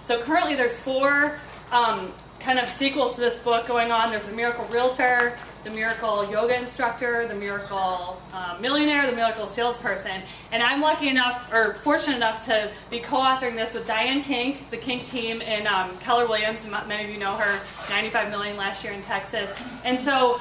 So currently there's four kind of sequels to this book going on. There's the Miracle Realtor, the Miracle Yoga Instructor, the Miracle Millionaire, the Miracle Salesperson. And I'm lucky enough, or fortunate enough, to be co-authoring this with Diane Kink, the Kink team in Keller Williams. Many of you know her, 95 million last year in Texas. And so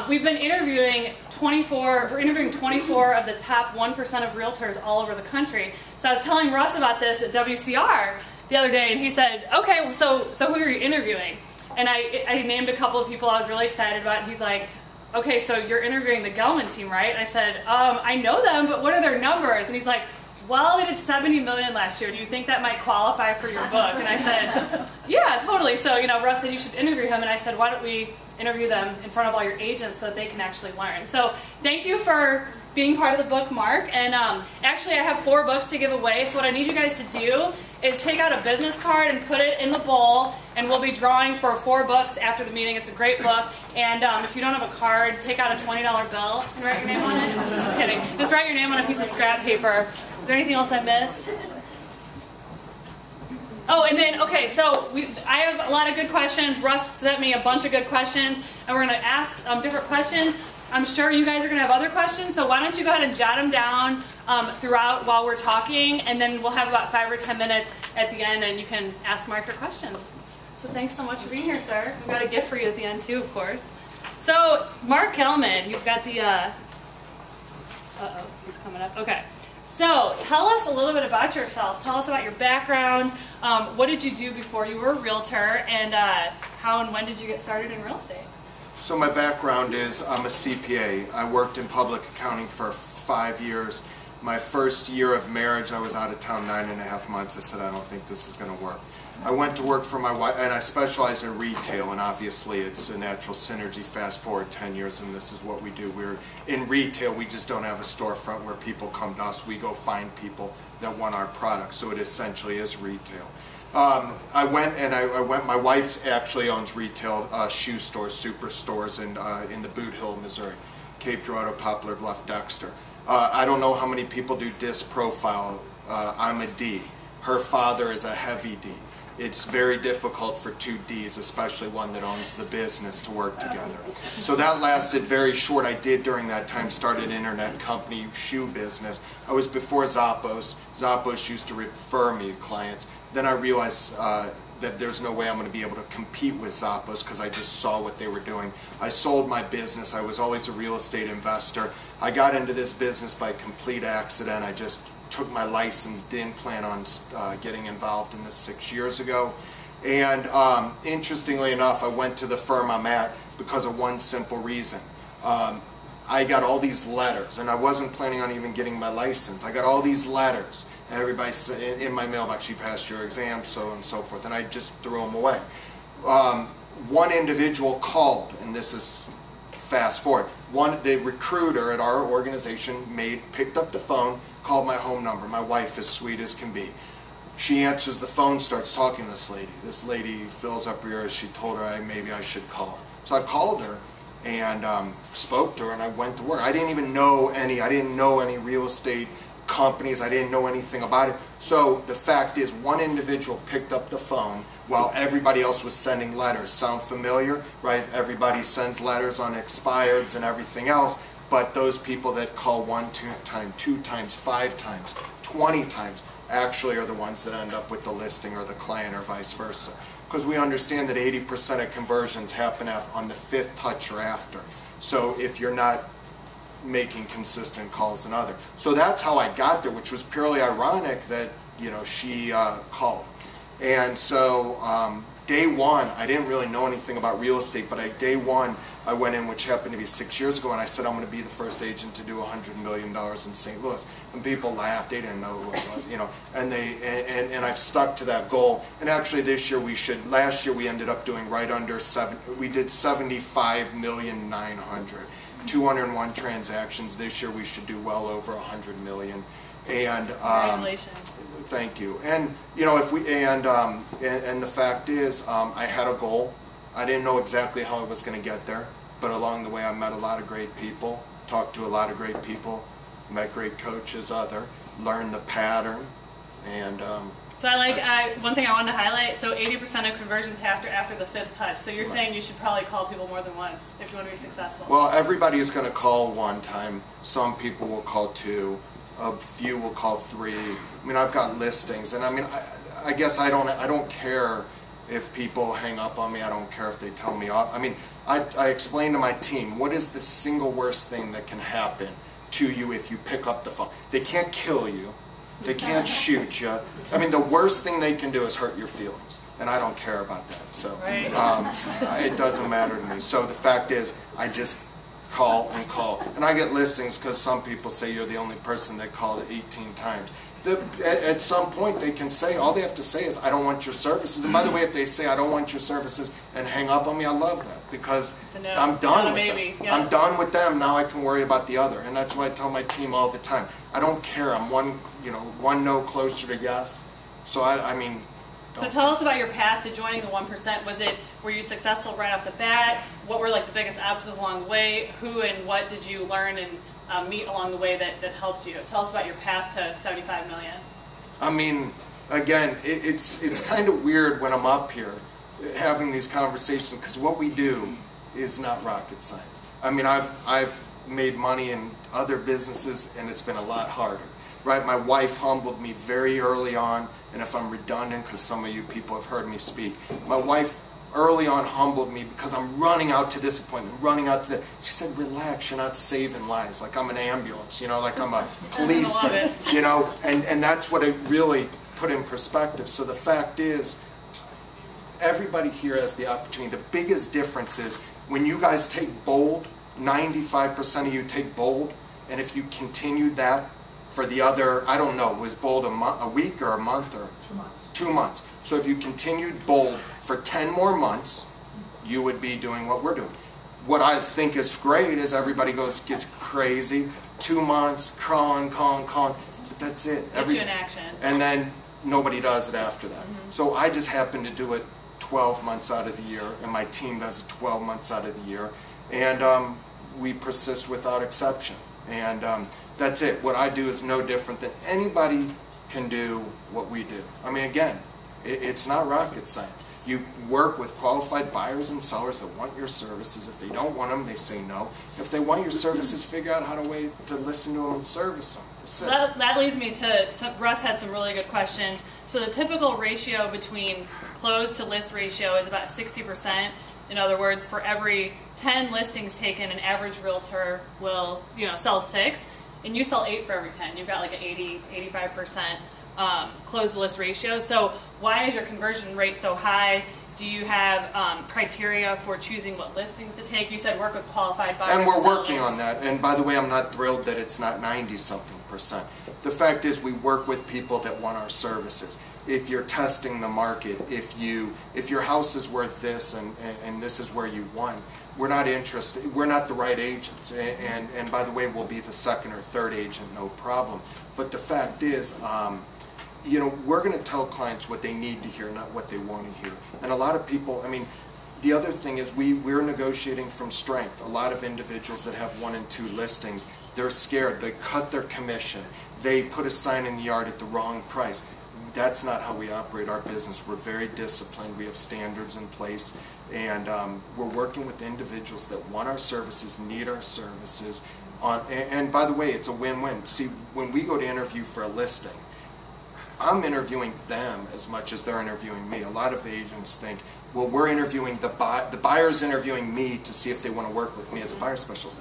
we've been interviewing 24 of the top 1% of realtors all over the country. So I was telling Russ about this at WCR the other day, and he said, okay, so who are you interviewing? And I named a couple of people I was really excited about, and he's like, okay, so you're interviewing the Gellman team, right? And I said, I know them, but what are their numbers? And he's like, well, they did 70 million last year. Do you think that might qualify for your book? And I said, yeah, totally. So, Russ said you should interview him, and I said, why don't we interview them in front of all your agents so that they can actually learn. So thank you for being part of the book, Mark. And actually, I have 4 books to give away. So what I need you guys to do is take out a business card and put it in the bowl, and we'll be drawing for 4 books after the meeting. It's a great book. And if you don't have a card, take out a $20 bill and write your name on it. Just kidding. Just write your name on a piece of scrap paper. Is there anything else I missed? Oh, and then, okay, so I have a lot of good questions. Russ sent me a bunch of good questions, and we're going to ask different questions. I'm sure you guys are going to have other questions, so why don't you go ahead and jot them down throughout while we're talking, and then we'll have about 5 or 10 minutes at the end, and you can ask Mark your questions. So thanks so much for being here, sir. We've got a gift for you at the end, too, of course. So, Mark Gellman, you've got the, uh-oh, he's coming up. Okay. So, tell us a little bit about yourself. Tell us about your background. What did you do before you were a realtor, and how and when did you get started in real estate? So my background is I'm a CPA. I worked in public accounting for 5 years. My first year of marriage, I was out of town 9.5 months. I said, I don't think this is going to work. I went to work for my wife, and I specialize in retail, and obviously it's a natural synergy. Fast forward 10 years, and this is what we do. We're in retail. We just don't have a storefront where people come to us. We go find people that want our product, so it essentially is retail. I went. My wife actually owns retail shoe stores, superstores in the Boot Hill, Missouri, Cape Girardeau, Poplar Bluff, Dexter. I don't know how many people do disc profile. I'm a D. Her father is a heavy D. It's very difficult for 2 Ds, especially one that owns the business, to work together. So that lasted very short. I did during that time start an internet company, shoe business. I was before Zappos. Zappos used to refer me clients. Then I realized that there's no way I'm going to be able to compete with Zappos because I just saw what they were doing. I sold my business. I was always a real estate investor. I got into this business by complete accident. I just took my license, didn't plan on getting involved in this 6 years ago. And interestingly enough, I went to the firm I'm at because of one simple reason. I got all these letters, and I wasn't planning on even getting my license. I got all these letters. Everybody said in my mailbox, you passed your exam, so on and so forth, and I just threw them away. One individual called, and this is fast forward. The recruiter at our organization picked up the phone, called my home number. My wife is sweet as can be. She answers the phone, starts talking to this lady. This lady fills up her ears. She told her maybe I should call her. So I called her and spoke to her, and I went to work. I didn't know any real estate companies. I didn't know anything about it. So the fact is, one individual picked up the phone while everybody else was sending letters. Sound familiar, right? Everybody sends letters on expireds and everything else, but those people that call 1 time, 2 times, 5 times, 20 times actually are the ones that end up with the listing or the client or vice versa. Because we understand that 80% of conversions happen on the 5th touch or after. So if you're not making consistent calls and other. So that's how I got there, which was purely ironic that she called. And so day one, I didn't really know anything about real estate, but day one I went in, which happened to be 6 years ago, and I said I'm going to be the first agent to do $100 million in St. Louis. And people laughed; they didn't know who I was, And I've stuck to that goal. And actually, this year last year we ended up doing right under we did 75,900,000. 201 transactions. This year we should do well over 100 million. And congratulations. Thank you. And and the fact is, I had a goal. I didn't know exactly how I was going to get there, but along the way I met a lot of great people, talked to a lot of great people, met great coaches, learned the pattern, and So one thing I wanted to highlight, so 80% of conversions happen after the 5th touch. So you're saying you should probably call people more than once if you want to be successful. Well, everybody is going to call one time. Some people will call 2. A few will call 3. I mean, I've got listings, and I mean, I guess I don't care if people hang up on me. I don't care if they tell me off. I mean, I explain to my team, what is the single worst thing that can happen to you if you pick up the phone? They can't kill you. They can't shoot you. I mean, the worst thing they can do is hurt your feelings, and I don't care about that. So it doesn't matter to me. So the fact is, I just call and call. And I get listings because some people say you're the only person that called 18 times. At some point, they can say, all they have to say is, I don't want your services. And by the way, if they say, I don't want your services and hang up on me, I love that, because I'm done with them. Yeah. I'm done with them. Now I can worry about the other. And that's why I tell my team all the time, I don't care. I'm one no closer to yes. So I mean. So tell us about your path to joining the 1%. Were you successful right off the bat? What were like the biggest obstacles along the way? Who and what did you learn and meet along the way that helped you? Tell us about your path to 75 million. I mean, again, it's kind of weird when I'm up here having these conversations, because what we do is not rocket science. I mean, I've made money in other businesses, and it's been a lot harder. Right? My wife humbled me very early on, and if I'm redundant, because some of you people have heard me speak, my wife early on humbled me because I'm running out to this appointment, running out to that. She said, relax, you're not saving lives. Like I'm an ambulance, like I'm a policeman, and that's what it really put in perspective. So the fact is, everybody here has the opportunity. The biggest difference is when you guys take bold, 95% of you take bold, and if you continue that for the other, I don't know, was bold a week or a month or 2 months. 2 months. So if you continued bold for 10 more months, you would be doing what we're doing. What I think is great is everybody gets crazy. 2 months, calling, but that's it. Gets you in action. And then nobody does it after that. So I just happen to do it 12 months out of the year, and my team does it 12 months out of the year. And we persist without exception. And that's it. What I do is no different than anybody can do what we do. I mean, again, it's not rocket science. You work with qualified buyers and sellers that want your services. If they don't want them, they say no. If they want your services, figure out how to listen to them and service them. So that leads me to Russ had some really good questions. So the typical ratio between close to list ratio is about 60%. In other words, for every 10 listings taken, an average realtor will sell 6. And you sell 8 for every 10. You've got like an 85% closed list ratio. So why is your conversion rate so high? Do you have criteria for choosing what listings to take? You said work with qualified buyers. And we're working on that. And by the way, I'm not thrilled that it's not 90-something%. The fact is, we work with people that want our services. If you're testing the market, if your house is worth this and this is where you won, we're not interested. We're not the right agents. And by the way, we'll be the second or third agent, no problem. But the fact is, we're going to tell clients what they need to hear, not what they want to hear. And a lot of people, I mean, the other thing is we're negotiating from strength. A lot of individuals that have 1 and 2 listings, they're scared. They cut their commission. They put a sign in the yard at the wrong price. That's not how we operate our business. We're very disciplined. We have standards in place. And we're working with individuals that want our services, need our services. And by the way, it's a win-win. See, when we go to interview for a listing, I'm interviewing them as much as they're interviewing me. A lot of agents think, well, we're interviewing the buyer's interviewing me to see if they want to work with me as a buyer specialist.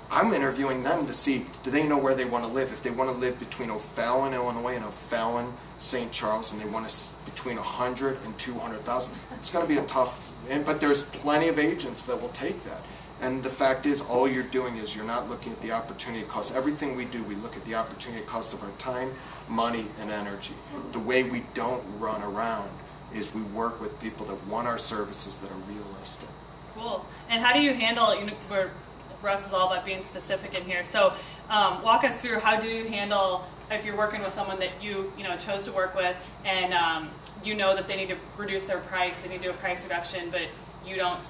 I'm interviewing them to see, do they know where they want to live? If they want to live between O'Fallon, Illinois and O'Fallon, St. Charles, and they want to between 100 and 200,000, it's going to be a tough, but there's plenty of agents that will take that. And the fact is, all you're doing is you're not looking at the opportunity cost. Everything we do, we look at the opportunity cost of our time, money, and energy. The way we don't run around is we work with people that want our services that are realistic. Cool. And how do you handle, where Russ is all about being specific in here. So walk us through, how do you handle if you're working with someone that you chose to work with, and that they need to reduce their price, they need to do a price reduction, but you don't,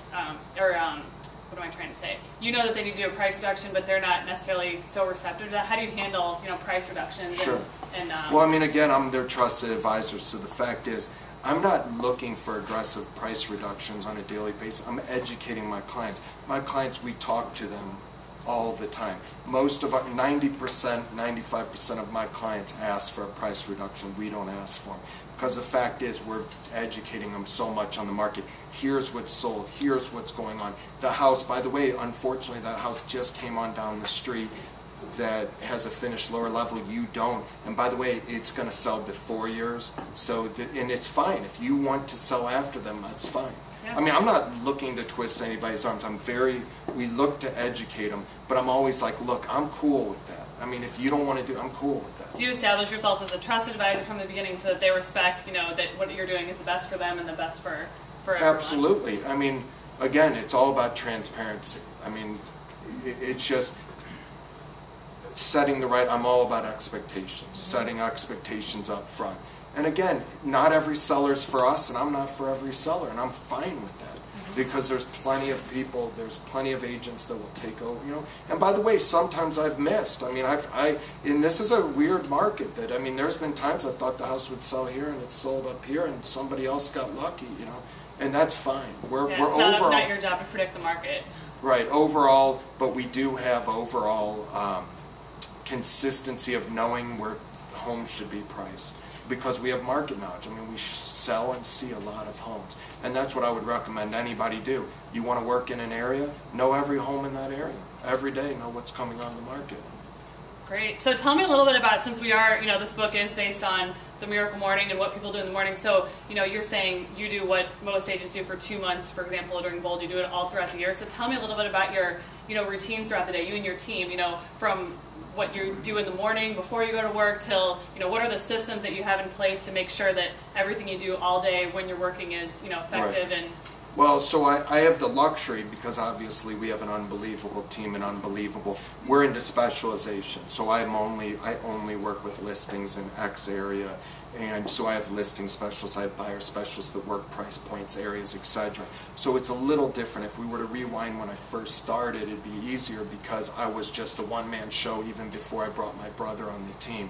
what am I trying to say? You know that they need to do a price reduction, but they're not necessarily so receptive to that. How do you handle, you know, price reductions? Sure. And well, I mean, again, I'm their trusted advisor, so the fact is, I'm not looking for aggressive price reductions on a daily basis. I'm educating my clients. My clients, we talk to them all the time. Most of our 90%, 95% of my clients ask for a price reduction. We don't ask for them. Because the fact is, we're educating them so much on the market. Here's what's sold. Here's what's going on. The house, by the way, unfortunately, that house just came on down the street that has a finished lower level. You don't. And by the way, it's going to sell before yours. So, and it's fine. If you want to sell after them, that's fine. Yeah. I mean, I'm not looking to twist anybody's arms. We look to educate them, but I'm always like, look, I'm cool with that. I mean, if you don't want to do, I'm cool with that. Do you establish yourself as a trusted advisor from the beginning so that they respect, you know, that what you're doing is the best for them and the best for everyone? Absolutely. I mean, again, it's all about transparency. I mean, it's just setting the right, I'm all about expectations, setting expectations up front. And again, not every seller's for us, and I'm not for every seller, and I'm fine with that. Because there's plenty of people, there's plenty of agents that will take over, you know. And by the way, sometimes I've missed. I mean, and this is a weird market that, I mean, there's been times I thought the house would sell here and it sold up here and somebody else got lucky, you know. And that's fine. We're it's overall. not your job to predict the market. Right, overall, but we do have overall consistency of knowing where homes should be priced. Because we have market knowledge. I mean, we sell and see a lot of homes. And that's what I would recommend anybody do. You want to work in an area, know every home in that area. Every day, know what's coming on the market. Great. So tell me a little bit about, since we are, you know, this book is based on the miracle morning and what people do in the morning. So, you know, you're saying you do what most agents do for 2 months, for example, during Bold. You do it all throughout the year. So tell me a little bit about your, you know, routines throughout the day, you and your team, you know, from what you do in the morning before you go to work till, you know, what are the systems that you have in place to make sure that everything you do all day when you're working is, you know, effective. Right. And well, so I have the luxury, because obviously we have an unbelievable team and we're into specialization. So I only work with listings in X area, and so I have listing specialists, I have buyer specialists that work price points, areas, etc. So it's a little different. If we were to rewind when I first started, it'd be easier because I was just a one-man show even before I brought my brother on the team.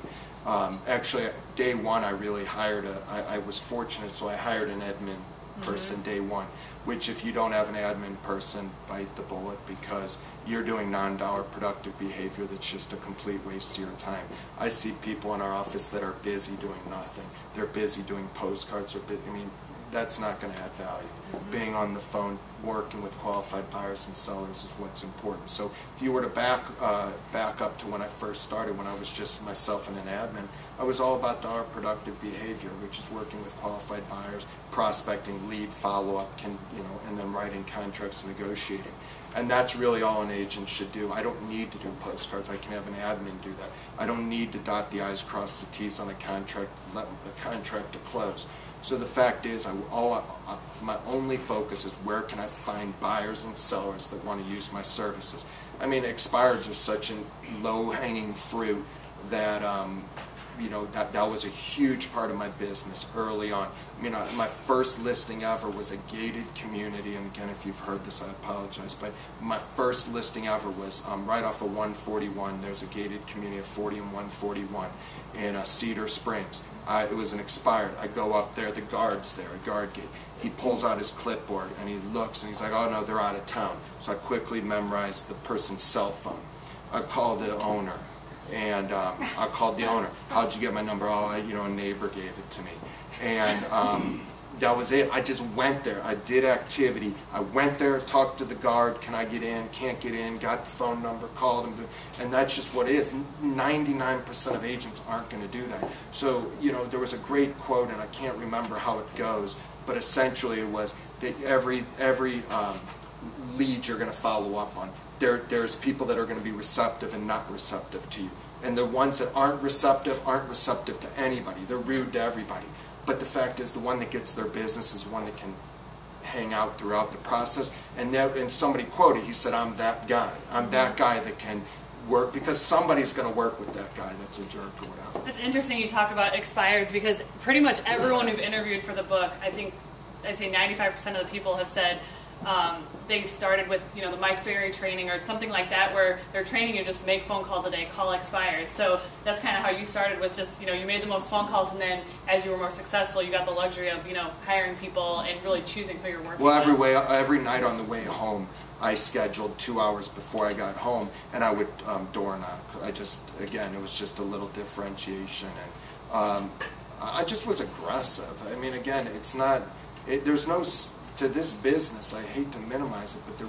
Actually, day one I really hired I was fortunate, so I hired an admin person day one, which if you don't have an admin person, bite the bullet, because you're doing non-dollar productive behavior that's just a complete waste of your time. I see people in our office that are busy doing nothing. They're busy doing postcards, I mean, that's not going to add value. Being on the phone, working with qualified buyers and sellers is what's important. So if you were to back up to when I first started, when I was just myself and an admin, I was all about dollar productive behavior, which is working with qualified buyers, prospecting, lead, follow-up, and then writing contracts, negotiating. And that's really all an agent should do. I don't need to do postcards. I can have an admin do that. I don't need to dot the I's, cross the T's on a contract, let the contract to close. So the fact is, my only focus is where can I find buyers and sellers that want to use my services. I mean, expireds are such a low-hanging fruit that that was a huge part of my business early on. I mean, my first listing ever was a gated community, and again, if you've heard this, I apologize, but my first listing ever was right off of 141. There's a gated community of 40 and 141 in Cedar Springs. It was an expired. I go up there, the guard's there, a guard gate. He pulls out his clipboard and he looks and he's like, oh no, they're out of town. So I quickly memorized the person's cell phone. I called the owner. And I called the owner. How'd you get my number? Oh, a neighbor gave it to me. And that was it. I just went there. I did activity. I went there, talked to the guard. Can I get in? Can't get in. Got the phone number, called him. And that's just what it is. 99% of agents aren't going to do that. So, there was a great quote, and I can't remember how it goes, but essentially it was that every lead you're going to follow up on, there's people that are going to be receptive and not receptive to you. And the ones that aren't receptive to anybody. They're rude to everybody. But the fact is, the one that gets their business is one that can hang out throughout the process. And somebody quoted, he said, I'm that guy. I'm that guy that can work, because somebody's going to work with that guy that's a jerk or whatever. It's interesting you talk about expireds, because pretty much everyone who've interviewed for the book, I think I'd say 95% of the people have said, they started with, you know, the Mike Ferry training or something like that, where they're training you just make phone calls a day, call expired. So that's kind of how you started, was just, you know, you made the most phone calls, and then as you were more successful, you got the luxury of, you know, hiring people and really choosing who you're working with. Well, every night on the way home, I scheduled 2 hours before I got home, and I would door knock. Again, it was just a little differentiation, and I just was aggressive. I mean, again, there's no, to this business, I hate to minimize it, but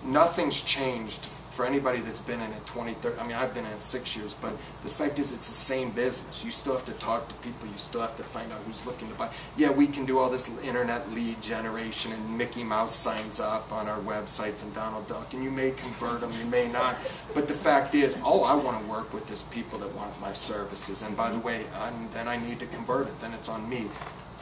nothing's changed for anybody that's been in it 20, 30, I mean, I've been in it 6 years, but the fact is it's the same business. You still have to talk to people, you still have to find out who's looking to buy. Yeah, we can do all this internet lead generation, and Mickey Mouse signs up on our websites and Donald Duck, and you may convert them, you may not, but the fact is, I want to work with these people that want my services, and by the way, then I need to convert it, then it's on me,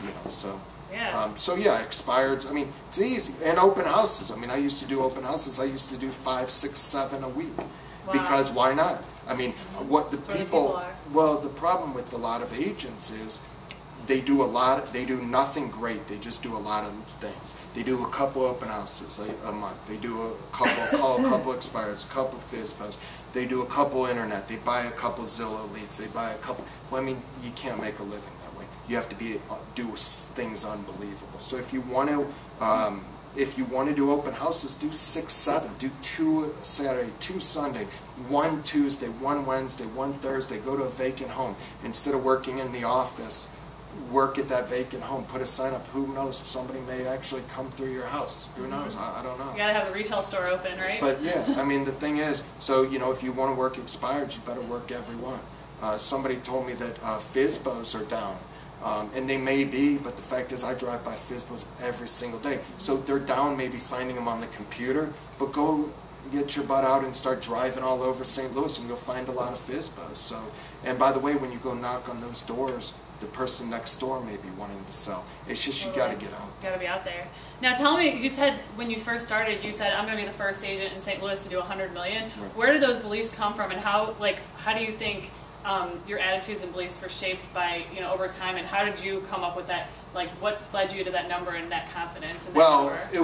you know, so. Yeah. Expireds. I mean, it's easy. And open houses. I mean, I used to do open houses. I used to do 5, 6, 7 a week. Wow. Because why not? I mean, what the people are. well, the problem with a lot of agents is they do nothing great. They just do a lot of things. They do a couple open houses a month. They do a couple expireds, a couple FISBOs. They do a couple internet. They buy a couple Zillow leads. They buy a couple. Well, I mean, you can't make a living that way. You have to do things unbelievable. So if you want to do open houses, do 6, 7. Do 2 Saturday, 2 Sunday, 1 Tuesday, 1 Wednesday, 1 Thursday. Go to a vacant home instead of working in the office. Work at that vacant home. Put a sign up. Who knows? Somebody may actually come through your house. Who knows? I don't know. You gotta have the retail store open, right? But yeah, I mean, the thing is, so you know, if you want to work expired, you better work every one. Somebody told me that FISBOs are down. And they may be, but the fact is I drive by FISBOs every single day. So they're down, maybe finding them on the computer, but go get your butt out and start driving all over St. Louis and you'll find a lot of FISBOs. So, and by the way, when you go knock on those doors, the person next door may be wanting to sell. It's just you got to get out. Got to be out there. Now tell me, you said when you first started, you said I'm going to be the first agent in St. Louis to do 100 million. Right. Where did those beliefs come from, and how do you think your attitudes and beliefs were shaped by, you know, over time, and how did you come up with that? Like, what led you to that number and that confidence in that number? It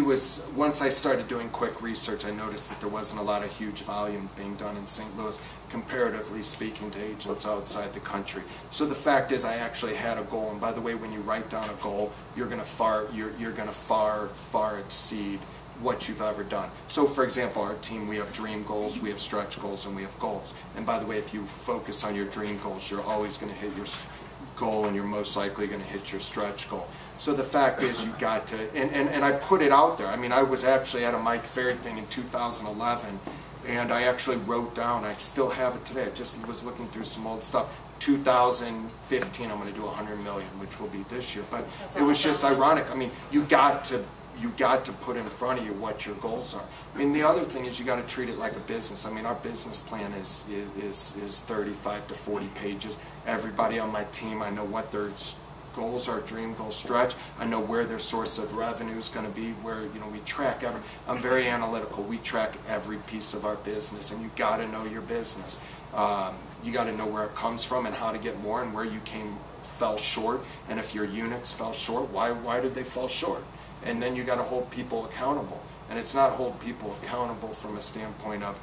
was once I started doing quick research, I noticed that there wasn't a lot of huge volume being done in St. Louis, comparatively speaking, to agents outside the country. So the fact is, I actually had a goal, and by the way, when you write down a goal, you're going to far exceed what you've ever done. So for example, our team, we have dream goals, we have stretch goals, and we have goals. And by the way, if you focus on your dream goals, you're always going to hit your goal, and you're most likely going to hit your stretch goal. So the fact is, you got to, and I put it out there. I mean, I was actually at a Mike Ferry thing in 2011, and I actually wrote down, I still have it today, I just was looking through some old stuff, 2015 I'm going to do 100 million, which will be this year. But it was just ironic. I mean, you got to put in front of you what your goals are. I mean, the other thing is you got to treat it like a business. I mean, our business plan is 35 to 40 pages. Everybody on my team, I know what their goals are, dream goals, stretch. I know where their source of revenue is going to be, where, you know, we track I'm very analytical. We track every piece of our business, and you got to know your business. You got to know where it comes from and how to get more, and where you fell short, and if your units fell short, why did they fall short? And then you got to hold people accountable. And it's not hold people accountable from a standpoint of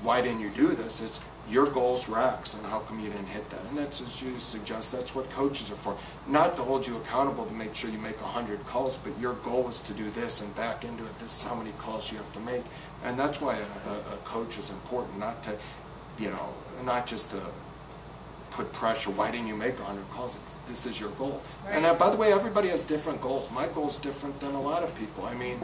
why didn't you do this? It's your goals were X, and how come you didn't hit that? And that's, as you suggest, that's what coaches are for. Not to hold you accountable to make sure you make 100 calls, but your goal is to do this and back into it. This is how many calls you have to make. And that's why a coach is important, not to, you know, not just to put pressure. Why didn't you make 100 calls? This is your goal. Right. And by the way, everybody has different goals. My goal's different than a lot of people. I mean,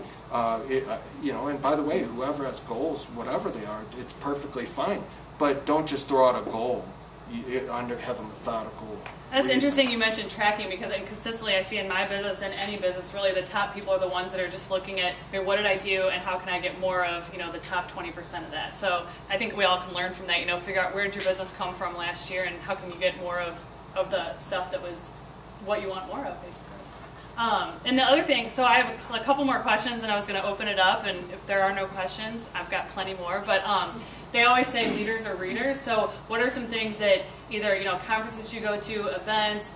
you know, and by the way, whoever has goals, whatever they are, it's perfectly fine. But don't just throw out a goal. You have a methodical That's reason. interesting you mentioned tracking, because consistently I see in my business and any business, really the top people are the ones that are just looking at, okay, what did I do and how can I get more of, you know, the top 20% of that. So I think we all can learn from that, you know, figure out where did your business come from last year and how can you get more of the stuff that was what you want more of, basically. And the other thing, so I have a couple more questions, and I was going to open it up, and if there are no questions, I've got plenty more. But they always say leaders are readers. So what are some things that either conferences you go to, events,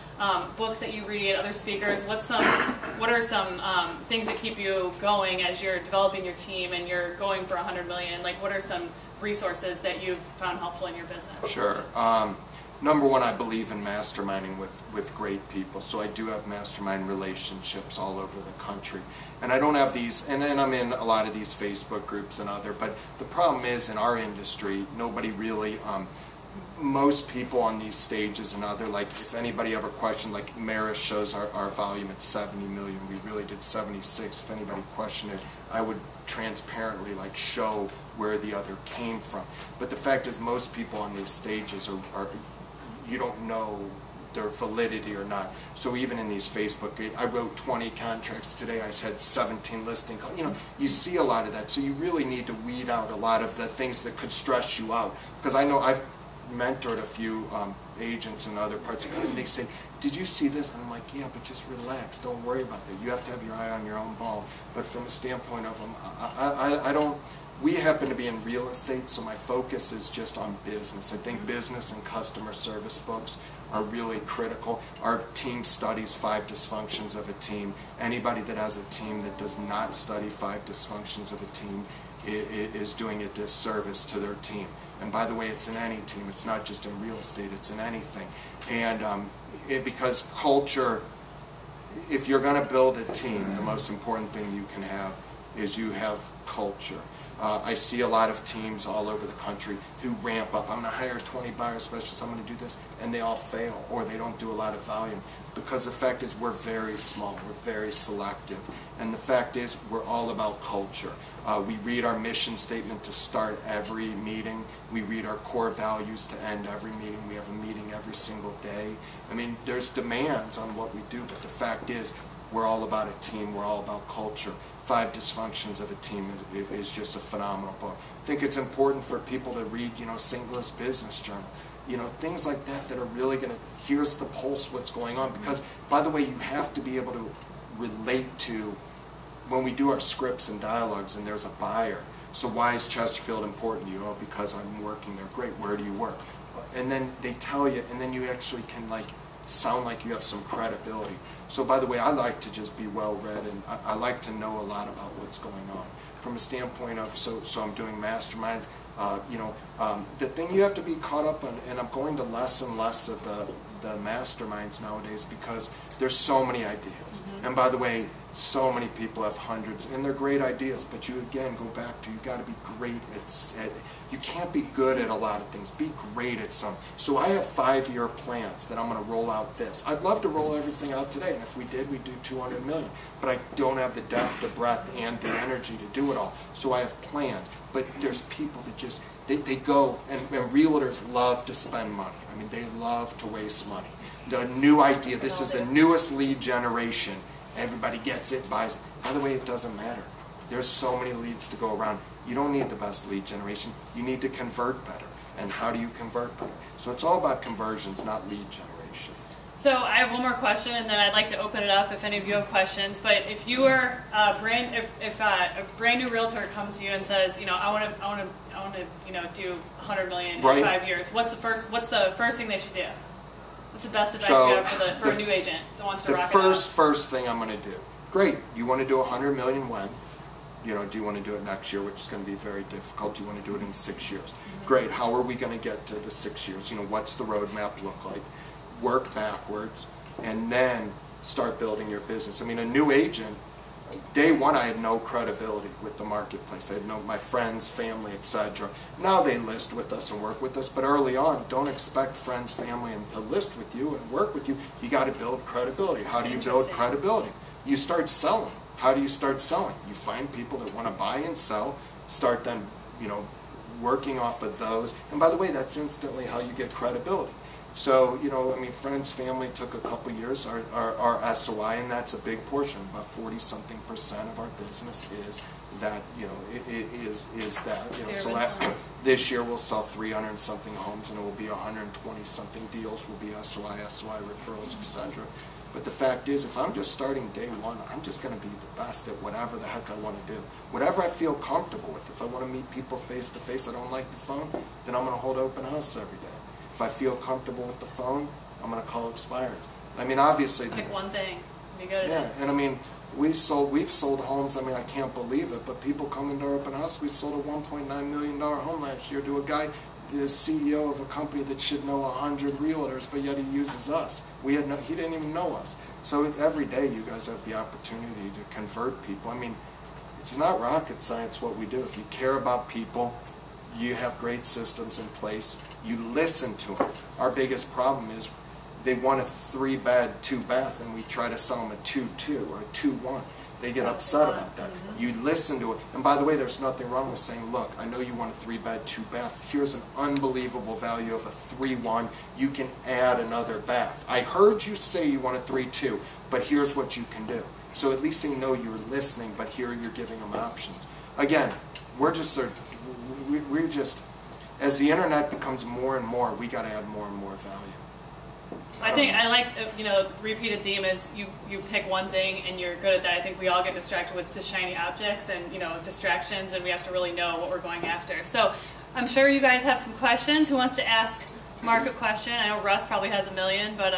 books that you read, other speakers? What are some things that keep you going as you're developing your team and you're going for 100 million? Like, what are some resources that you've found helpful in your business? Sure. Number one, I believe in masterminding with great people. So I do have mastermind relationships all over the country. And I don't have these, and I'm in a lot of these Facebook groups and other, but the problem is in our industry, nobody really, most people on these stages and other, like if anybody ever questioned, like Maris shows our volume at 70 million, we really did 76. If anybody questioned it, I would transparently like show where the other came from. But the fact is most people on these stages are you don't know their validity or not. So even in these Facebook, I wrote 20 contracts today, I said 17 listing, you see a lot of that. So you really need to weed out a lot of the things that could stress you out. Because I know I've mentored a few agents in other parts of the country, and they say, did you see this? And I'm like, yeah, but just relax, don't worry about that. You have to have your eye on your own ball. But from a standpoint of them, I don't, we happen to be in real estate, so my focus is just on business. I think business and customer service books are really critical. Our team studies 5 dysfunctions of a team. Anybody that has a team that does not study 5 dysfunctions of a team is doing a disservice to their team. And by the way, it's in any team. It's not just in real estate. It's in anything. And because culture, if you're going to build a team, the most important thing you can have is you have culture. I see a lot of teams all over the country who ramp up. I'm going to hire 20 buyer specialists, I'm going to do this, and they all fail, or they don't do a lot of volume. Because the fact is we're very small, we're very selective. And the fact is we're all about culture. We read our mission statement to start every meeting. We read our core values to end every meeting. We have a meeting every single day. I mean, there's demands on what we do, but the fact is we're all about a team, we're all about culture. 5 Dysfunctions of a Team is just a phenomenal book. I think it's important for people to read, St. Louis Business Journal. Things like that that are really going to, here's the pulse, what's going on. Because, by the way, you have to be able to relate to, when we do our scripts and dialogues and there's a buyer. So why is Chesterfield important to you? Oh, because I'm working there. Great, where do you work? And then they tell you, and then you actually can sound like you have some credibility. So by the way, I like to just be well read, and I like to know a lot about what's going on. From a standpoint of, so I'm doing masterminds, the thing you have to be caught up on, and I'm going to less and less of the masterminds nowadays because there's so many ideas. And by the way, so many people have hundreds, and they're great ideas, but you again go back to, you got to be great at, you can't be good at a lot of things, be great at some. So I have 5-year plans that I'm going to roll out this. I'd love to roll everything out today, and if we did, we'd do 200 million, but I don't have the depth, the breadth, and the energy to do it all. So I have plans, but there's people that just, they go, and realtors love to spend money. I mean, they love to waste money. The new idea, this is the newest lead generation. Everybody gets it, buys it. By the way, it doesn't matter. There's so many leads to go around. You don't need the best lead generation. You need to convert better. And how do you convert better? So it's all about conversions, not lead generation. So I have one more question, and then I'd like to open it up if any of you have questions. But if you were a brand new realtor comes to you and says, I want to do 100 million in 5 years, what's the first thing they should do? What's the best advice you have for a new agent that wants to rock it out? The first thing I'm going to do. Great. You want to do 100 million when? Do you want to do it next year, which is going to be very difficult? Do you want to do it in 6 years? Great. How are we going to get to the 6 years? What's the roadmap look like? Work backwards, and then start building your business. I mean, a new agent, day one, I had no credibility with the marketplace. I had my friends, family, etc. Now they list with us and work with us, but early on, don't expect friends, family, and to list with you and work with you. You got to build credibility. How do you build credibility? You start selling. How do you start selling? You find people that want to buy and sell. Start then, working off of those. And by the way, that's instantly how you get credibility. So, I mean, friends, family took a couple years, our SOI, and that's a big portion. About 40-something% of our business is that, you know, it is that, you know, So so your that influence. this year we'll sell 300 and something homes, and it will be 120 something deals will be SOI referrals, etc. But the fact is, if I'm just starting day one, I'm just going to be the best at whatever the heck I want to do. Whatever I feel comfortable with. If I want to meet people face to face, I don't like the phone, then I'm going to hold open house every day. If I feel comfortable with the phone, I'm going to call expired. I mean, obviously. Pick one thing. Be good at Yeah, it. and I mean, we've sold homes. I mean, I can't believe it, but people come into our open house. We sold a $1.9 million home last year to a guy, the CEO of a company that should know 100 realtors, but yet he uses us. He didn't even know us. So every day you guys have the opportunity to convert people. I mean, it's not rocket science what we do. If you care about people, you have great systems in place. You listen to them. Our biggest problem is they want a 3-bed, 2-bath, and we try to sell them a 2-2 or a 2-1. They get upset about that. You listen to it. And by the way, there's nothing wrong with saying, look, I know you want a 3-bed, 2-bath. Here's an unbelievable value of a 3-1. You can add another bath. I heard you say you want a 3-2, but here's what you can do. So at least they know you're listening, but here you're giving them options. Again, we're just, as the internet becomes more and more, we got to add more and more value. I think I like, you know, repeated theme is you pick one thing and you're good at that. I think we all get distracted with the shiny objects and, you know, distractions, and we have to really know what we're going after. So I'm sure you guys have some questions. Who wants to ask Mark a question? I know Russ probably has a million, but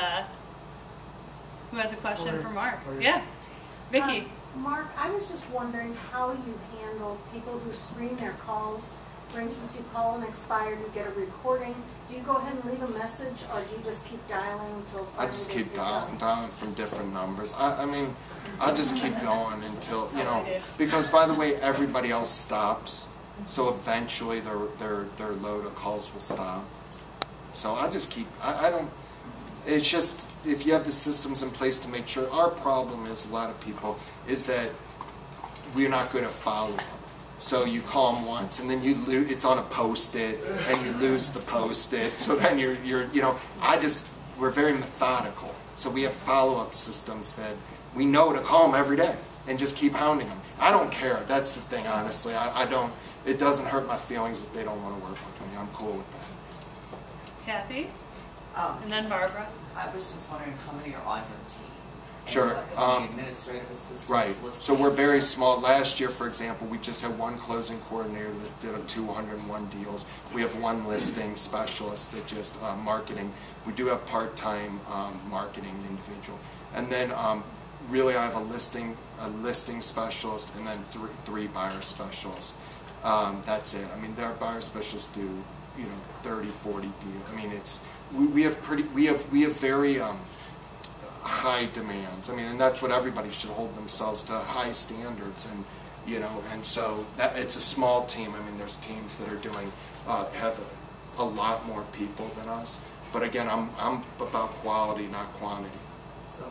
who has a question for Mark? Yeah, Vicki. Mark, I was just wondering how you handle people who screen their calls. For instance, you call an expired, you get a recording. Do you go ahead and leave a message, or do you just keep dialing until I just keep dialing from different numbers. I mean, I just keep going until, you know, because by the way, everybody else stops. So eventually their load of calls will stop. So I just keep, I don't, it's just, if you have the systems in place to make sure, our problem is, a lot of people, is that we're not good at follow-up. So you call them once, and then it's on a Post-it, and you lose the Post-it. So then you're you know, we're very methodical. So we have follow-up systems that we know to call them every day and just keep hounding them. I don't care. That's the thing, honestly. I don't, it doesn't hurt my feelings if they don't want to work with me. I'm cool with that. Kathy? And then Barbara. I was just wondering how many are on your team? Sure. And administrative assistants. Right. So we're very small. Last year, for example, we just had one closing coordinator that did 201 deals. We have one listing specialist that just marketing. We do have part-time marketing individual. And then really I have a listing specialist, and then three buyer specialists. That's it. I mean, our buyer specialists do, you know, 30, 40 deals. I mean, it's we have very high demands. I mean, and that's what everybody should hold themselves to, high standards, and you know, and so that it's a small team. I mean, there's teams that are doing have a lot more people than us. But again, I'm about quality, not quantity. So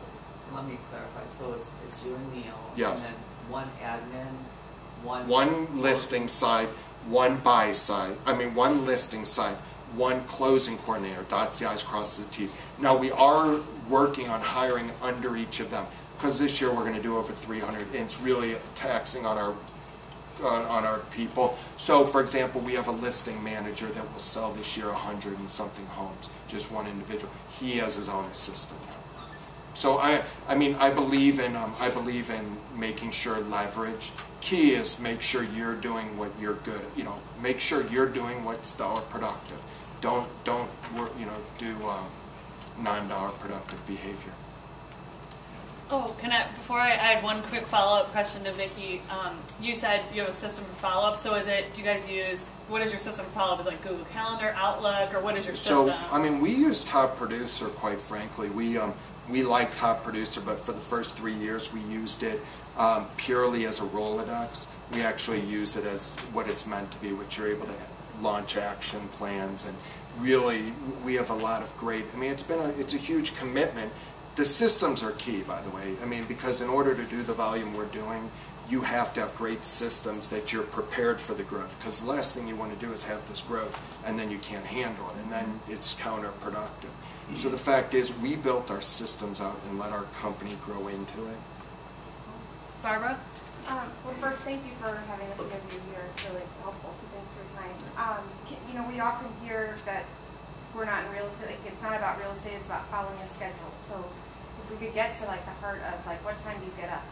let me clarify. So it's you and Neil. Yes. And then one admin, one listing side, one buy side. I mean, one listing side, one closing coordinator. Dots the I's, crosses the T's. Now we are working on hiring under each of them, because this year we're going to do over 300, and it's really taxing on our people. So, for example, we have a listing manager that will sell this year 100 and something homes, just one individual. He has his own assistant. So I mean, I believe in making sure leverage. Key is make sure you're doing what you're good at. You know, make sure you're doing what's dollar productive. Don't work, you know, do non-dollar productive behavior. Oh, before I had one quick follow-up question to Vicki. You said you have a system for follow-up, so do you guys use, what is your system for follow-up? Is it like Google Calendar, Outlook, or what is your system? So, I mean, we use Top Producer, quite frankly. We like Top Producer, but for the first 3 years we used it purely as a Rolodex. We actually use it as what it's meant to be, which you're able to launch action plans, and really we have a lot of great, I mean, it's a huge commitment. The systems are key, by the way. I mean, because in order to do the volume we're doing, you have to have great systems that you're prepared for the growth, because the last thing you want to do is have this growth and then you can't handle it, and then it's counterproductive. So the fact is, we built our systems out and let our company grow into it. Barbara? Well, first, thank you for having us interview here. It's really helpful, so thanks for your time. You know, we often hear that we're not in real, like, it's not about real estate, it's about following a schedule. So if we could get to, like, the heart of, like, what time do you get up?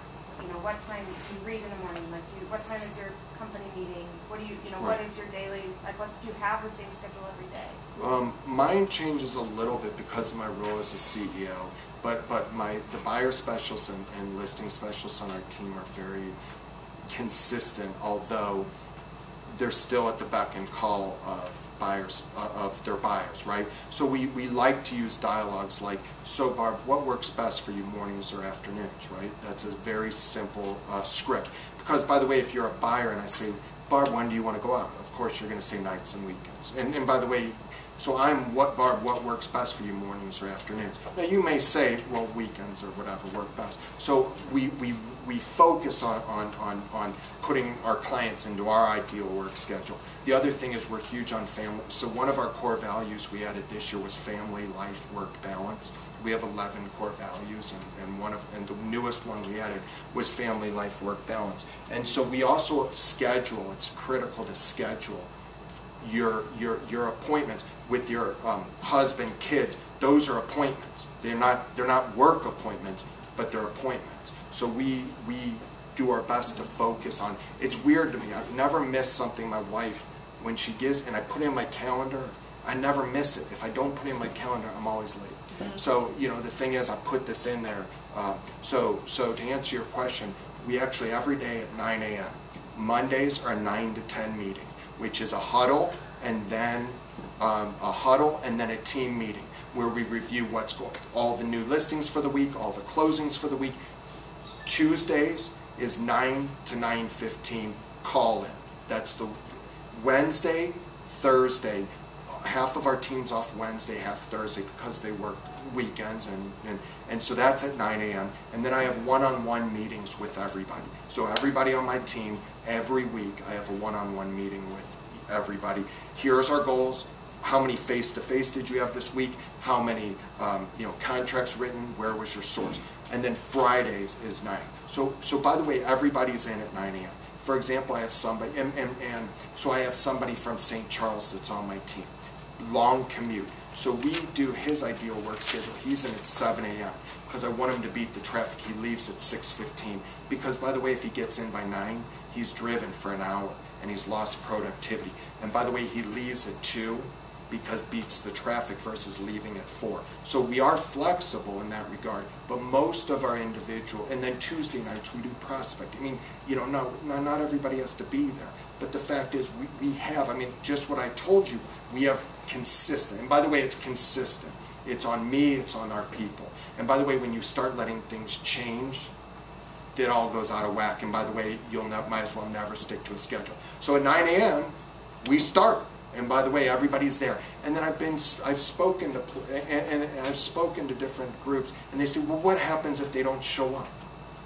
You know, what time do you read in the morning? Like, what time is your company meeting? What do you, what is your daily, like, do you have the same schedule every day? Mine changes a little bit because of my role as a CEO, but the buyer specialists and listing specialists on our team are very consistent, although they're still at the beck and call of buyers, of their buyers, right? So we like to use dialogues like, so Barb, what works best for you, mornings or afternoons, right? That's a very simple script. Because, by the way, if you're a buyer and I say, Barb, when do you want to go out? Of course you're going to say nights and weekends. And by the way, so Barb, what works best for you, mornings or afternoons? Now you may say, well, weekends or whatever work best. So we focus on putting our clients into our ideal work schedule. The other thing is we're huge on family. So one of our core values we added this year was family, life, work balance. We have 11 core values, and the newest one we added was family, life, work balance. And so we also schedule. It's critical to schedule your appointments with your husband, kids. Those are appointments. They're not work appointments, but they're appointments. So we do our best to focus on. It's weird to me. I've never missed something my wife, when she gives, and I put it in my calendar, I never miss it. If I don't put it in my calendar, I'm always late. So, you know, the thing is, I put this in there. So to answer your question, we actually every day at 9 a.m. Mondays are 9 to 10 meeting, which is a huddle and then a team meeting where we review what's going, all the new listings for the week, all the closings for the week. Tuesdays is 9 to 9:15 call in. That's the Wednesday, Thursday. Half of our team's off Wednesday, half Thursday because they work weekends, and so that's at 9 a.m. And then I have one-on-one meetings with everybody. So everybody on my team, every week I have a one-on-one meeting with everybody. Here's our goals. How many face-to-face did you have this week? How many contracts written? Where was your source? And then Fridays is 9. So by the way, everybody's in at 9 a.m. For example, I have somebody, and so I have somebody from St. Charles that's on my team. Long commute. So we do his ideal work schedule. He's in at 7 a.m. because I want him to beat the traffic. He leaves at 6:15 because, by the way, if he gets in by 9, he's driven for an hour and he's lost productivity. And by the way, he leaves at 2 because beats the traffic versus leaving at 4. So we are flexible in that regard, but most of our individual, and then Tuesday nights we do prospect. I mean, not everybody has to be there, but the fact is we have, just what I told you, we have consistent, and by the way, it's consistent. It's on me, it's on our people. And by the way, when you start letting things change, it all goes out of whack. And by the way, might as well never stick to a schedule. So at 9 a.m., we start. And by the way, everybody's there. And then I've spoken to different groups, and they say, well, what happens if they don't show up?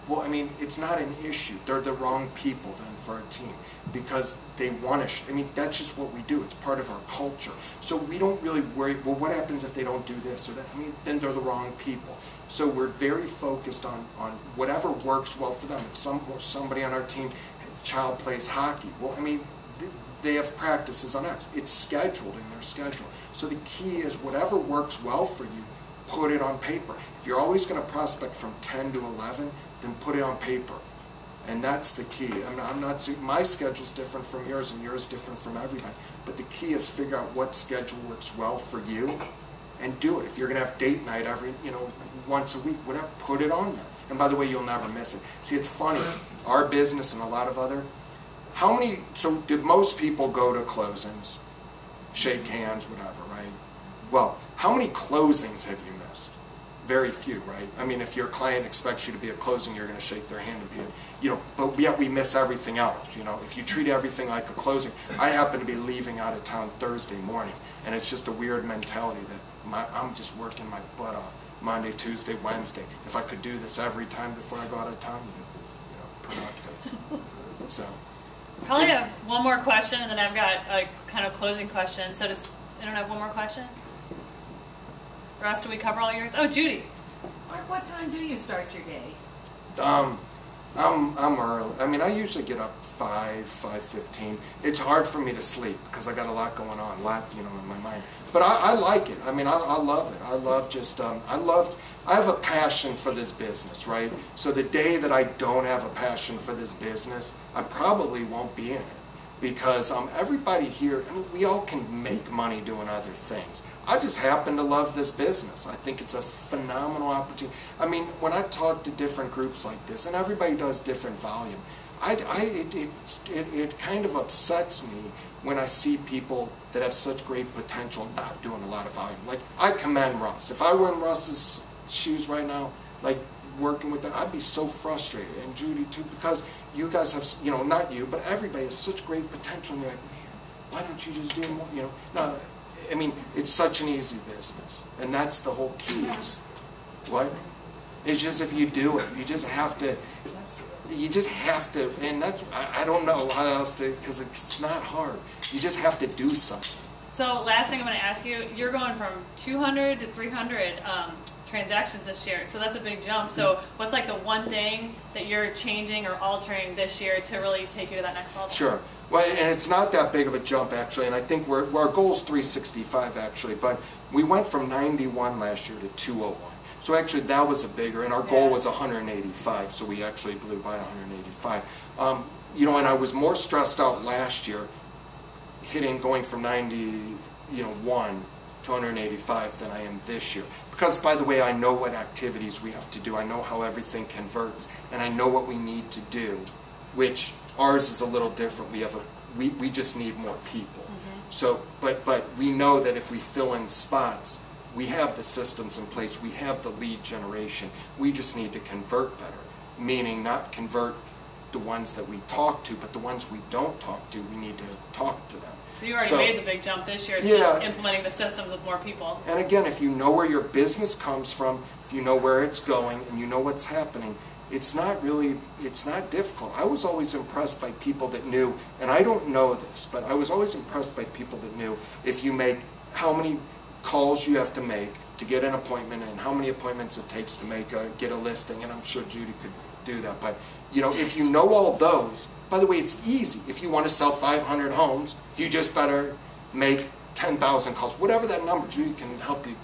Well, it's not an issue. They're the wrong people then for a team because they want to. That's just what we do. It's part of our culture. So we don't really worry. Well, what happens if they don't do this or that? Then they're the wrong people. So we're very focused on whatever works well for them. If somebody on our team, child plays hockey, well, they have practices on X. It's scheduled in their schedule. So the key is whatever works well for you, put it on paper. If you're always going to prospect from 10 to 11, then put it on paper. And that's the key. My schedule's different from yours and yours different from everybody. But the key is figure out what schedule works well for you and do it. If you're going to have date night every, once a week, whatever, put it on there. And by the way, you'll never miss it. See, it's funny. Our business and a lot of other, so did most people go to closings, shake hands, whatever, right? Well, how many closings have you missed? Very few, right? If your client expects you to be at closing, you're going to shake their hand and be, but yet we miss everything else. If you treat everything like a closing, I happen to be leaving out of town Thursday morning, and it's just a weird mentality that I'm just working my butt off Monday, Tuesday, Wednesday. If I could do this every time before I go out of town, productive. So. Probably have one more question, and then I've got a kind of closing question. So does anyone have one more question? Ross, do we cover all yours? Oh, Judy. What time do you start your day? I'm early. I mean, I usually get up 5:15. It's hard for me to sleep because I got a lot going on, in my mind. But I like it. I mean, I love it. I love just, I have a passion for this business, right? So the day that I don't have a passion for this business, I probably won't be in it. Because everybody here, I mean, we all can make money doing other things. I just happen to love this business. I think it's a phenomenal opportunity. I mean, when I talk to different groups like this, and everybody does different volume, it kind of upsets me when I see people that have such great potential not doing a lot of volume. Like, I commend Russ. If I were in Russ's shoes right now, like working with them, I'd be so frustrated, and Judy too, because you guys have, not you, but everybody has such great potential, and you're like, man, why don't you just do more, No, I mean, it's such an easy business, and that's the whole key is, what? It's just if you do it, you just have to, and that's, I don't know how else to, because it's not hard. You just have to do something. So last thing I'm going to ask you, you're going from 200 to 300 transactions this year, so that's a big jump. So what's like the one thing that you're changing or altering this year to really take you to that next level? Sure. Well, and it's not that big of a jump actually, and I think our goal is 365 actually, but we went from 91 last year to 201. So actually that was a bigger, and our goal was 185, so we actually blew by 185. And I was more stressed out last year going from 91 to 185 than I am this year. Because, by the way, I know what activities we have to do. I know how everything converts, and I know what we need to do, which ours is a little different. We just need more people. Mm-hmm. So, but we know that if we fill in spots, we have the systems in place. We have the lead generation. We just need to convert better, meaning not convert the ones that we talk to, but the ones we don't talk to, we need to talk to them. So you already made the big jump this year. It's just implementing the systems with more people. And again, if you know where your business comes from, if you know where it's going, and you know what's happening, it's not difficult. I was always impressed by people that knew, and I don't know this, but I was always impressed by people that knew if you make, how many calls you have to make to get an appointment, and how many appointments it takes to get a listing, and I'm sure Judy could do that. But if you know all those, by the way, it's easy. If you want to sell 500 homes, you just better make 10,000 calls, whatever that number. Judy can help you,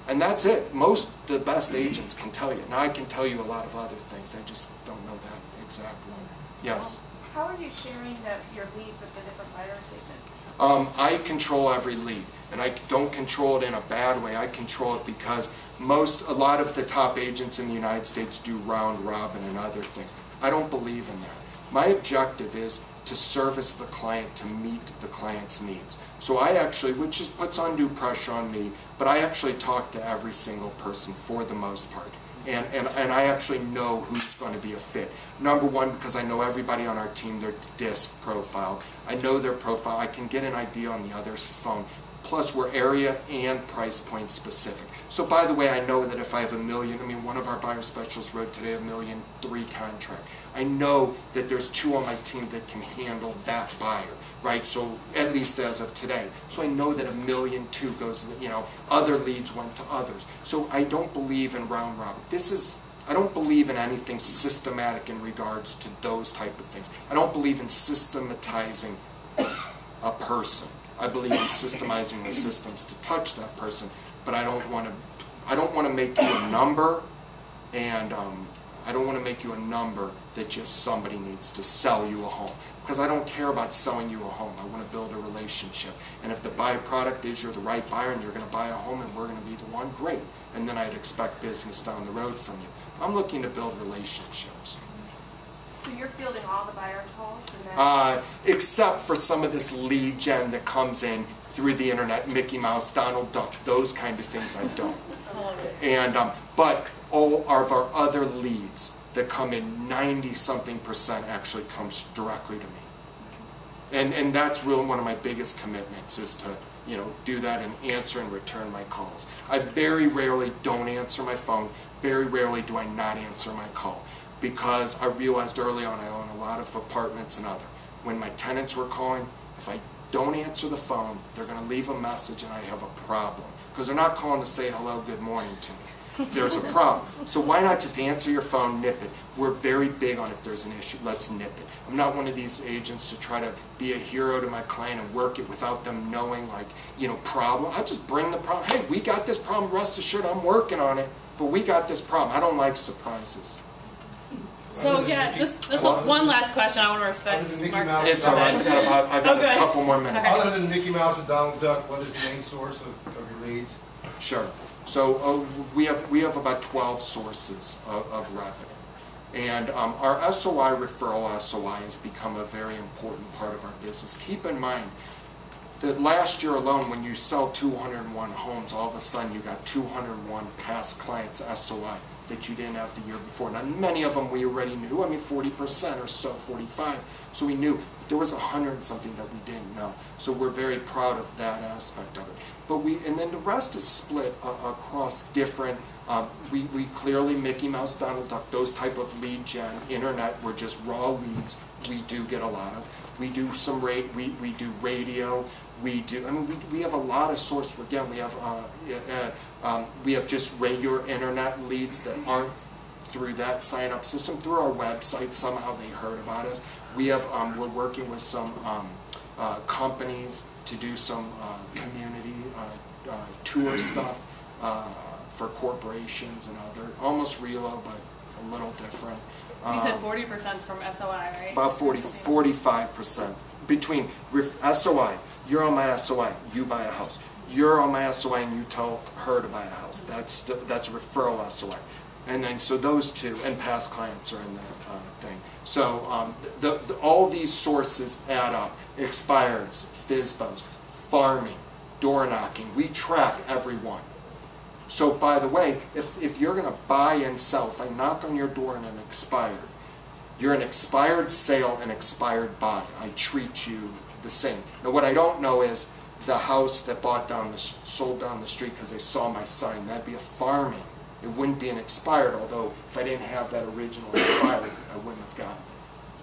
and that's it. The best agents can tell you. Now I can tell you a lot of other things. I just don't know that exact one. Yes. How are you sharing your leads with the different buyer segments? I control every lead, and I don't control it in a bad way. I control it because a lot of the top agents in the United States do round robin and other things. I don't believe in that. My objective is to service the client, to meet the client's needs. So I actually, which just puts undue pressure on me, but I actually talk to every single person for the most part. And I actually know who's going to be a fit. Number one, because I know everybody on our team, their DISC profile. I know their profile. I can get an idea on the other's phone. Plus, we're area and price point specific. So, by the way, I know that if I have one of our buyer specialists wrote today $1.3 million contract. I know that there's 2 on my team that can handle that buyer, right? So, at least as of today. So I know that $1.2 million goes, other leads went to others. So I don't believe in round robin. I don't believe in anything systematic in regards to those type of things. I don't believe in systematizing a person. I believe in systemizing the systems to touch that person, but I don't want to make you a number, and I don't want to make you a number that just somebody needs to sell you a home. Because I don't care about selling you a home. I want to build a relationship. And if the byproduct is you're the right buyer and you're going to buy a home and we're going to be the one, great. And then I'd expect business down the road from you. I'm looking to build relationships. So you're fielding all the buyer calls? And then except for some of this lead gen that comes in through the internet, Mickey Mouse, Donald Duck, those kind of things I don't. And but all of our other leads that come in, 90-something% actually comes directly to me. And that's really one of my biggest commitments, is to do that and answer and return my calls. I very rarely don't answer my phone. Very rarely do I not answer my call, because I realized early on I own a lot of apartments and other. When my tenants were calling, if I don't answer the phone, they're going to leave a message and I have a problem, because they're not calling to say hello, good morning to me. there's a problem. So why not just answer your phone, nip it? We're very big on if there's an issue, let's nip it. I'm not one of these agents to try to be a hero to my client and work it without them knowing, like, you know, problem. I just bring the problem. Hey, we got this problem, rest assured I'm working on it, but we got this problem. I don't like surprises. So yeah, this one last question. I want to respect Other than Mickey Mark's Mouse, It's all right. I've got a couple more minutes. Other than Mickey Mouse and Donald Duck, what is the main source of your leads? Sure. So we have about 12 sources of revenue. And our SOI referral SOI has become a very important part of our business. Keep in mind that last year alone, when you sell 201 homes, all of a sudden you got 201 past clients SOI that you didn't have the year before. Now, many of them we already knew. I mean, 40% or so, 45. So we knew. But there was 100 and something that we didn't know. So we're very proud of that aspect of it. But and then the rest is split across different. We clearly Mickey Mouse, Donald Duck, those type of lead gen, internet, we're just raw leads. We do get a lot of. We do some we do radio. We do. I mean, we have a lot of sources. Again, we have just regular internet leads that aren't through that sign-up system, through our website. Somehow they heard about us. We have. We're working with some companies to do some community tour stuff for corporations and other, almost Relo, but a little different. You said 40% is from SOI, right? About 45% between SOI. You're on my SOI, you buy a house. You're on my SOI and you tell her to buy a house. That's referral SOI. And then, so those two, and past clients are in that thing. So all these sources add up. Expireds, FSBOs, farming, door knocking. We track every one. So by the way, if you're going to buy and sell, if I knock on your door and an expired, you're an expired sale and expired buy. I treat you the same. Now what I don't know is the house that sold down the street because they saw my sign. That'd be a farming. It wouldn't be an expired, although if I didn't have that original expired, I wouldn't have gotten it.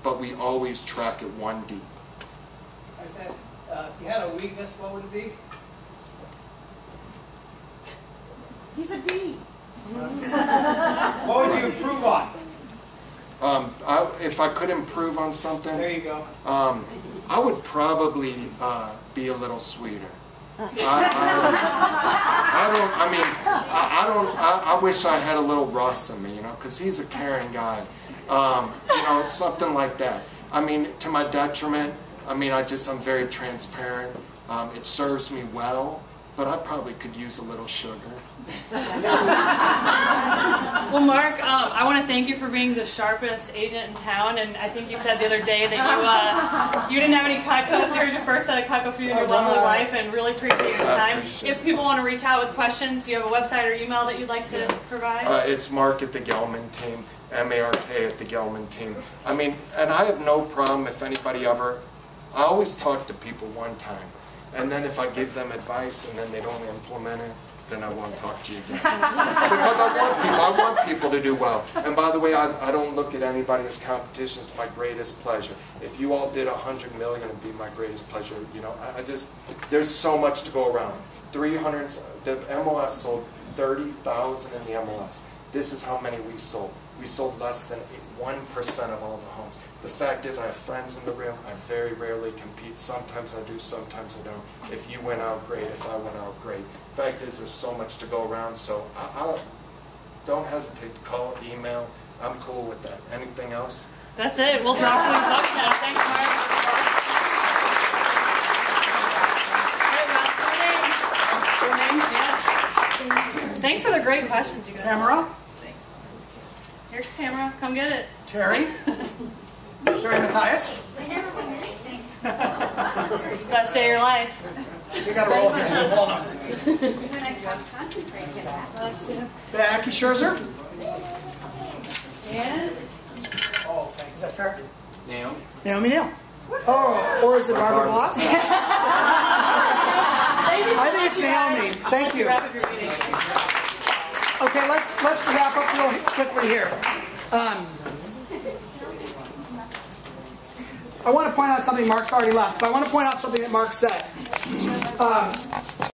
But we always track it one deep. I was asking, if you had a weakness, what would it be? He's a D. What would you improve on? If I could improve on something, There you go. I would probably be a little sweeter. I wish I had a little Russ in me, you know, because he's a caring guy. You know, something like that. I mean, to my detriment, I mean, I'm very transparent. It serves me well, but I probably could use a little sugar. Well, Mark, I want to thank you for being the sharpest agent in town, and I think you said the other day that you didn't have any Cutco, so here's your first set of Cutco for you in your lovely life, and really appreciate your time. If people want to reach out with questions, do you have a website or email that you'd like to provide? It's Mark at the Gellman team, M-A-R-K at the Gellman team. I mean, and I have no problem if anybody ever, I always talk to people one time, and then if I give them advice and then they don't implement it, then I won't talk to you again. Because I want people to do well. And by the way, I don't look at anybody as competition. It's my greatest pleasure. If you all did 100 million, it'd be my greatest pleasure. You know, there's so much to go around. The MLS sold 30,000 in the MLS. This is how many we sold. We sold less than 1% of all the homes. The fact is, I have friends in the room. I very rarely compete. Sometimes I do, sometimes I don't. If you went out, great. If I went out, great. The fact is, there's so much to go around, so I don't hesitate to call, email. I'm cool with that. Anything else? That's it. We'll drop the book now. Thanks, Mark. Thanks for the great questions, you guys. Tamara? Thanks. Here's Tamara. Come get it. Terry? Terry Matthias? Best day of your life. You got to roll against the wall. When I stop concentrating. Becky Scherzer? And Oh, is that fair? Naomi. Naomi Neal. Oh, or is it Barbara Bloss? I think it's Naomi. Thank you. wrap up your meeting. Okay, let's wrap up real quickly here. I want to point out something. Mark's already left, but I want to point out something that Mark said.